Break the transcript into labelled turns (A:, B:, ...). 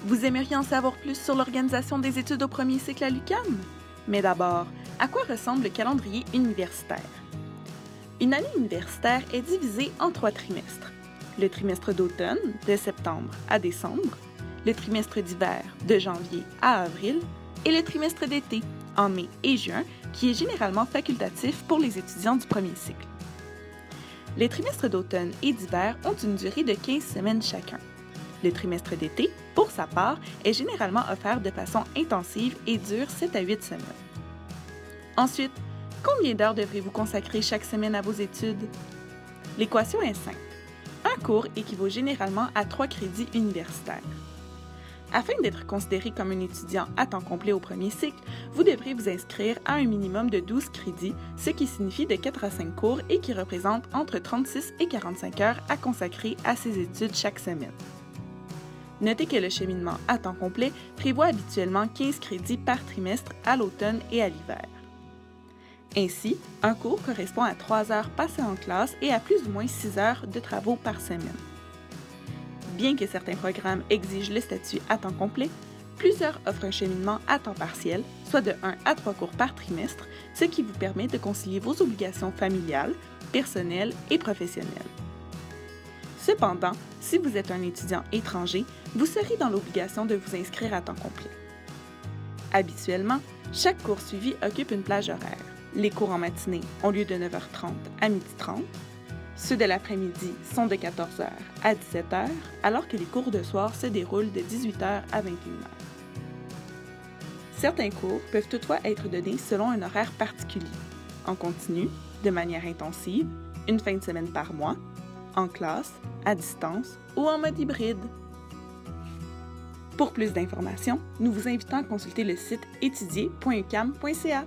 A: Vous aimeriez en savoir plus sur l'organisation des études au premier cycle à l'UQAM? Mais d'abord, à quoi ressemble le calendrier universitaire? Une année universitaire est divisée en 3 trimestres. Le trimestre d'automne, de septembre à décembre, le trimestre d'hiver, de janvier à avril, et le trimestre d'été, en mai et juin, qui est généralement facultatif pour les étudiants du premier cycle. Les trimestres d'automne et d'hiver ont une durée de 15 semaines chacun. Le trimestre d'été, pour sa part, est généralement offert de façon intensive et dure 7 à 8 semaines. Ensuite, combien d'heures devrez-vous consacrer chaque semaine à vos études? L'équation est simple. Un cours équivaut généralement à 3 crédits universitaires. Afin d'être considéré comme un étudiant à temps complet au premier cycle, vous devrez vous inscrire à un minimum de 12 crédits, ce qui signifie de 4 à 5 cours et qui représente entre 36 et 45 heures à consacrer à ces études chaque semaine. Notez que le cheminement à temps complet prévoit habituellement 15 crédits par trimestre à l'automne et à l'hiver. Ainsi, un cours correspond à 3 heures passées en classe et à plus ou moins 6 heures de travaux par semaine. Bien que certains programmes exigent le statut à temps complet, plusieurs offrent un cheminement à temps partiel, soit de 1 à 3 cours par trimestre, ce qui vous permet de concilier vos obligations familiales, personnelles et professionnelles. Cependant, si vous êtes un étudiant étranger, vous serez dans l'obligation de vous inscrire à temps complet. Habituellement, chaque cours suivi occupe une plage horaire. Les cours en matinée ont lieu de 9h30 à 12h30. Ceux de l'après-midi sont de 14h à 17h, alors que les cours de soir se déroulent de 18h à 21h. Certains cours peuvent toutefois être donnés selon un horaire particulier, en continu, de manière intensive, une fin de semaine par mois, en classe, à distance ou en mode hybride. Pour plus d'informations, nous vous invitons à consulter le site étudier.uqam.ca.